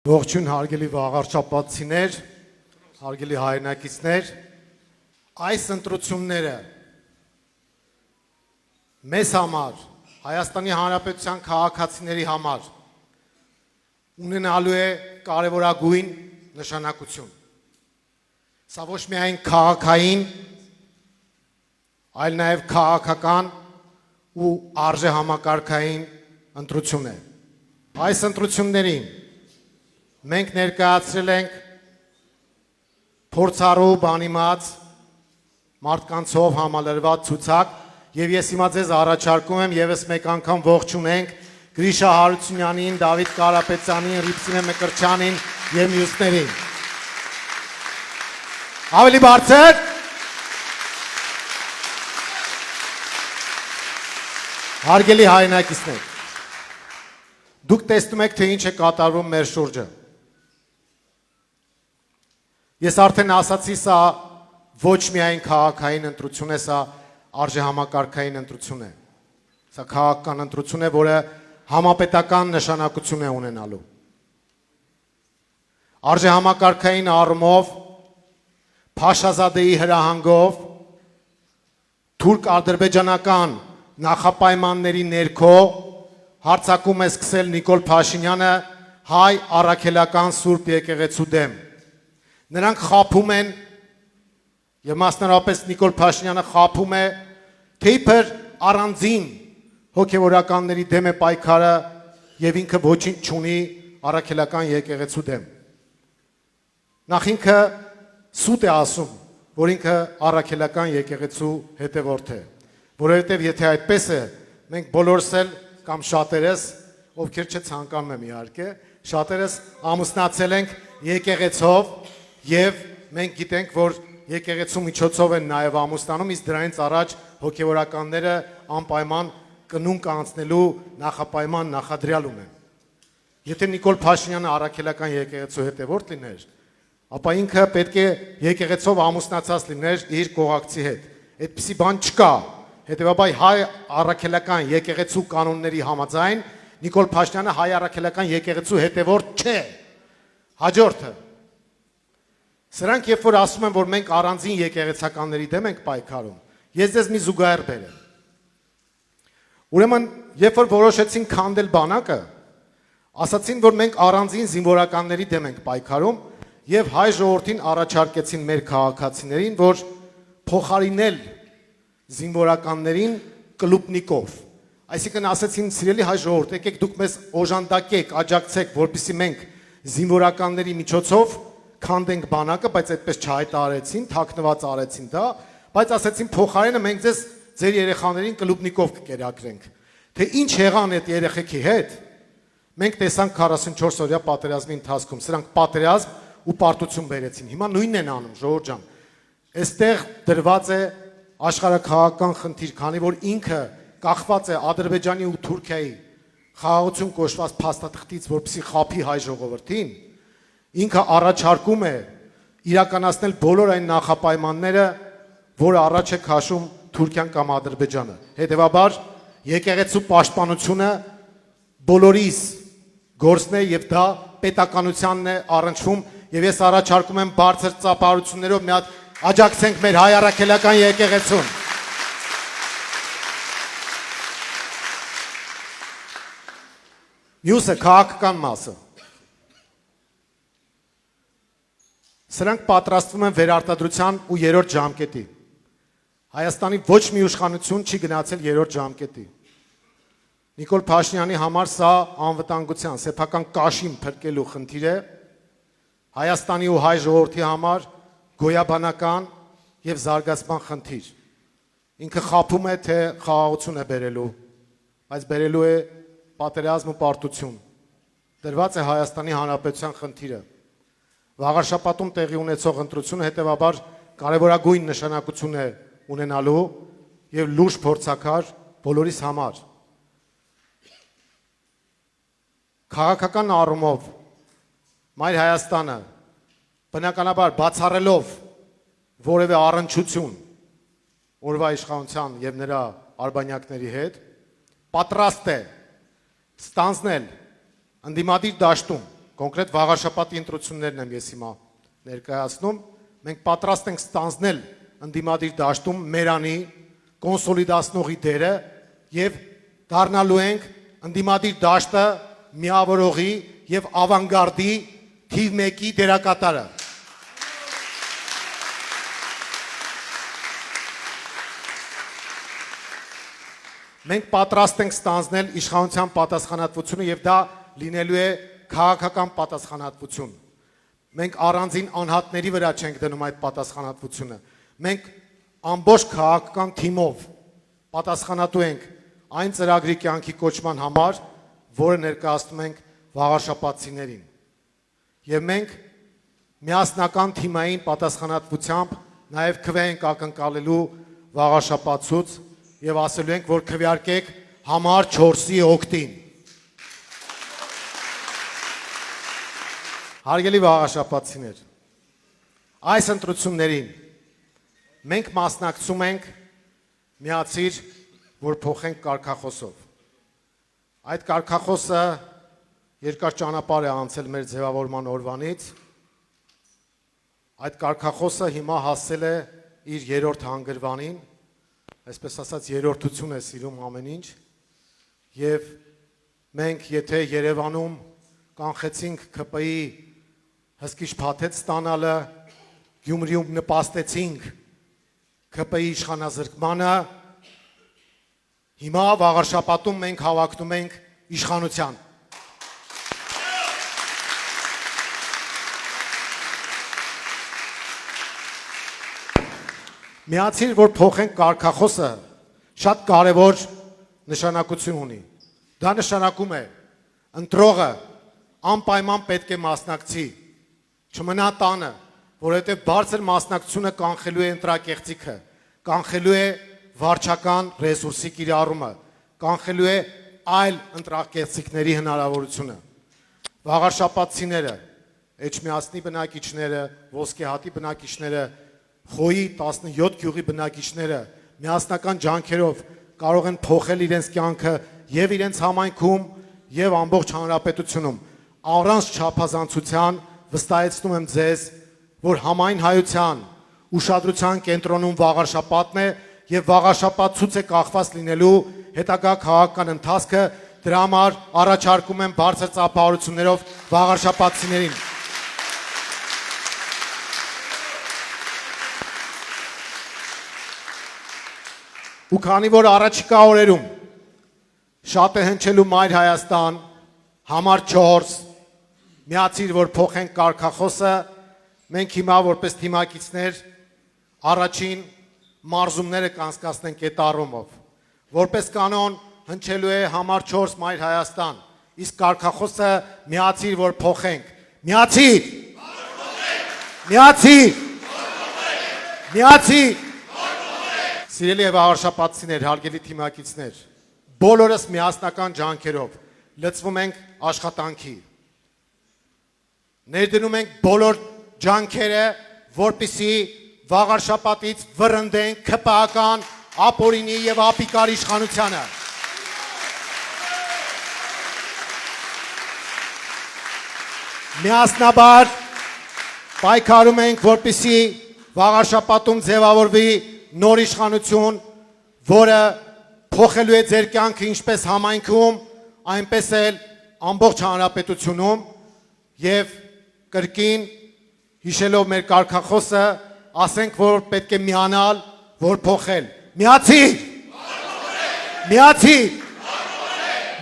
Ողջույն հարգելի վաղարչապատցիներ, հարգելի հայրենակիցներ, այս ընտրությունները մեզ համար, Հայաստանի Հանրապետության քաղաքացիների համար ունենալու է կարևորագույն նշանակություն։ Սա ոչ միայն քաղաքային, այլ նաև քաղաքական ու արժեհամակարգային ընտրություն է։ Այս ընտրություններին մենք ներկայացրել ենք փորձառու բանիմաց մարդկանցով համալրված ցուցակ եւ ես հիմա ձեզ առաջարկում եմ եւս մեկ անգամ ողջունենք Գրիշա Հարությունյանին, Դավիթ Կարապետյանին, Ռիփսիմե Մկրտչյանին եւ մյուսներին։ Ավելի բարձր։ Հարգելի հայրենակիցներ, դուք տեսնում եք, թե ինչ է կատարվում մեր շուրջը։ Ես արդեն ասացի, սա ոչ միայն քաղաքային ընտրություն է, սա արժեհամակարգային ընտրություն է։ Սա քաղաքական ընտրություն է, որը համապետական նշանակություն է ունենալու։ Արժեհամակարգային առումով, Փաշազադեի հրահանգով, թուրք-ադրբեջանական նախապայմանների ներքո հարձակում է սկսել Նիկոլ Փաշինյանը հայ առաքելական Սուրբ եկեղեցու դեմ։ Նրանք խաբում են, եւ մասնավորապես Նիկոլ Փաշինյանը խաբում է, թե իբր առանձին հոգևորականների դեմ է պայքարը եւ ինքը ոչինչ չունի առաքելական եկեղեցու դեմ։ Նախ ինքը սուտ է ասում, որ ինքը առաքելական եկեղեցու հետևորդ է, որովհետեւ եթե այդպես է, մենք բոլորս էլ կամ շատերս, ովքեր չցանկանում եմ իհարկե, շատերս ամուսնացել ենք եկեղեցով եւ մենք գիտենք, որ եկեղեցու միջոցով են նաև ամուսնանում, իսկ դրանից առաջ հոգևորականները անպայման կնուն կանցնելու նախապայման նախադրյալ ունեն։ Եթե Նիկոլ Փաշինյանը առաքելական եկեղեցու հետևորդ լիներ, ապա ինքը պետք է եկեղեցով ամուսնացած լիներ իր կողակցի հետ։ Այդպիսի բան չկա։ Հետևաբար հայ առաքելական եկեղեցու կանոնների համաձայն Նիկոլ Փաշինյանը հայ առաքելական եկեղեցու հետևորդ չէ։ Հաջորդը Սրանք երբ որ ասում են, որ մենք առանձին եկեղեցականների դեմ ենք պայքարում, ես ձեզ մի զուգահեռ բերեմ։ Ուրեմն, երբ որ որոշեցին քանդել բանակը, ասացին, որ մենք առանձին զինվորականների դեմ ենք պայքարում եւ հայ ժողովրդին առաջարկեցին մեր քաղաքացիներին, որ փոխարինել զինվորականներին կլուպնիկով։ Այսինքն ասեցին, սիրելի հայ ժողովուրդ, եկեք դուք մեզ օժանդակեք, աջակցեք, որպեսզի մենք զինվորականների միջոցով քանդենք բանակը, բայց այդպես չհայտարարեցին, թաքնված արեցին դա, բայց ասեցին փոխարենը մենք ձեր երեխաներին կլուբնիկով կկերակրենք։ Թե ինչ եղան այդ երեխեքի հետ, մենք տեսանք 44 օրյա պատերազմի ընթացքում, սրանք պատերազմ ու պարտություն բերեցին։ Հիմա նույնն են անում, ժողովուրդ ջան։ Այստեղ դրված է աշխարհաքաղաքական խնդիր, քանի որ ինքը կախված է Ադրբեջանի ու Թուրքիայի խաղաղություն կոչված փաստաթղթից, որպեսզի խաբի հայ ժողովրդին, ինքը առաջարկում է իրականացնել բոլոր այն նախապայմանները, որը առաջ է քաշում Թուրքիան կամ Ադրբեջանը։ Հետևաբար եկեղեցու պաշտպանությունը բոլորիս գործն է եւ դա պետականությանն է առնչվում եւ ես առաջարկում եմ բարձր ծափարություններով մի հատ աջակցենք մեր հայ առաքելական եկեղեցուն։ Մյուսը քաղաքական մասը։ Սրանք պատրաստվում են վերարտադրության ու երրորդ ժամկետի։ Հայաստանի ոչ մի իշխանություն չի գնացել երրորդ ժամկետի։ Նիկոլ Փաշինյանի համար սա անվտանգության, սեփական կաշին փրկելու խնդիր է, Հայաստանի ու հայ ժողովրդի համար գոյաբանական եւ զարգացման խնդիր։ Ինքը խաբում է, թե խաղաղություն է բերելու, բայց բերելու է պատերազմ ու պարտություն։ Դրված է Հայաստանի Հանրապետության խնդիրը։ Վաղարշապատում տեղի ունեցող ընտրությունը հետևաբար կարևորագույն նշանակություն է ունենալու եւ լուրջ փորձաքար բոլորիս համար։ Քաղաքական առումով Մայր Հայաստանը բնականաբար բացառելով որևէ առնչություն օրվա իշխանության եւ նրա արբանյակների հետ պատրաստ է ստանձնել ընդդիմադիր դաշտում կոնկրետ վաղաշաբաթի ընտրություններն եմ ես հիմա ներկայացնում, մենք պատրաստ ենք ստանձնել ընդդիմադիր դաշտում մերանի կոնսոլիդացնողի դերը եւ դառնալու ենք ընդդիմադիր դաշտը միավորողի եւ ավանգարդի թիվ 1-ի դերակատարը։ Մենք պատրաստ ենք ստանձնել իշխանության պատասխանատվությունը եւ դա լինելու է քաղաքական պատասխանատվություն։ Մենք առանձին անհատների վրա չենք դնում այդ պատասխանատվությունը։ Մենք ամբողջ քաղաքական թիմով պատասխանատու ենք այն ծրագրի կյանքի կոչման համար, որը ներկայացնում ենք վաղաշաբաթցիներին։ Եվ մենք միասնական թիմային պատասխանատվությամբ նաև քվե ենք ակնկալելու վաղաշաբաթցուց եւ ասելու ենք, որ քվեարկեք համար 4-ի օգտին։ Հարգելի վաղաշաբաթցիներ, այս ընտրություններին մենք մասնակցում ենք միացիր, որ փոխենք կարգախոսով։ Այդ կարգախոսը երկար ճանապարհ է անցել մեր ձևավորման օրվանից։ Այդ կարգախոսը հիմա հասել է իր 3-րդ հանգրվանին, այսպես ասած երրորդություն է սիրում ամեն ինչ, եւ մենք եթե Երևանում կանխեցինք ՔՊ-ի հսկիչ փաթեթ ստանալը, Գյումրիում նպաստեցինք ՔՊ-ի իշխանազրկմանը, հիմա վաղաշաբաթում մենք հավակնում ենք իշխանության։ Միացիր, որ փոխենք կարգախոսը, շատ կարևոր նշանակություն ունի։ Դա նշանակում է ընտրողը անպայման պետք է մասնակցի, չմնա տանը, որովհետև բարձր մասնակցությունը կանխելու է ընտրակեղծիքը, կանխելու է վարչական ռեսուրսի կիրառումը, կանխելու է այլ ընտրակեղծիքների հնարավորությունը։ Վաղաշաբաթցիները, Էջմիածնի բնակիչները, Ոսկեհատի բնակիչները, Խոյի 17 գյուղի բնակիչները միասնական ջանքերով կարող են փոխել իրենց կյանքը եւ իրենց համայնքում եւ ամբողջ հանրապետությունում։ Առանց չափազանցության վստահեցնում եմ ձեզ, որ համայն հայության ուշադրության կենտրոնում վաղաշաբաթն է եւ վաղաշաբաթցուց է կախված լինելու հետագա քաղաքական ընթացքը, դրա համար առաջարկում եմ բարձր ծափահարություններով վաղաշաբաթցիներին։ Ու քանի որ առաջիկա օրերում շատ է հնչելու Մայր Հայաստան, համար 4, միացիր, որ փոխենք կարգախոսը, մենք հիմա որպես թիմակիցներ առաջին մարզումները կանցկացնենք այդ առումով։ Որպես կանոն հնչելու է համար 4 Մայր Հայաստան, իսկ կարգախոսը միացիր, որ փոխենք։ Միացիր։ Միացիր։ Միացիր։ Սիրելի եւ վաղաշաբաթցիներ, հարգելի թիմակիցներ, բոլորս միասնական ջանքերով լծվում ենք աշխատանքի։ Ներդնում ենք բոլոր ջանքերը, որպեսզի վաղաշաբաթից վռնդենք ՔՊ-ական ապօրինի եւ ապիկար իշխանությանը։ Միասնաբար պայքարում ենք, որպեսզի վաղաշաբաթում ձևավորվի նոր իշխանություն, որը փոխելու է ձեր կյանքը ինչպես համայնքում, այնպես էլ ամբողջ հանրապետությունում եւ կրկին հիշելով մեր կարգախոսը, ասենք, որ պետք է միանալ, որ փոխել։ Միացիր։ Միացիր։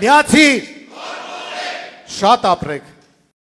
Միացիր։ Շատ ապրեք։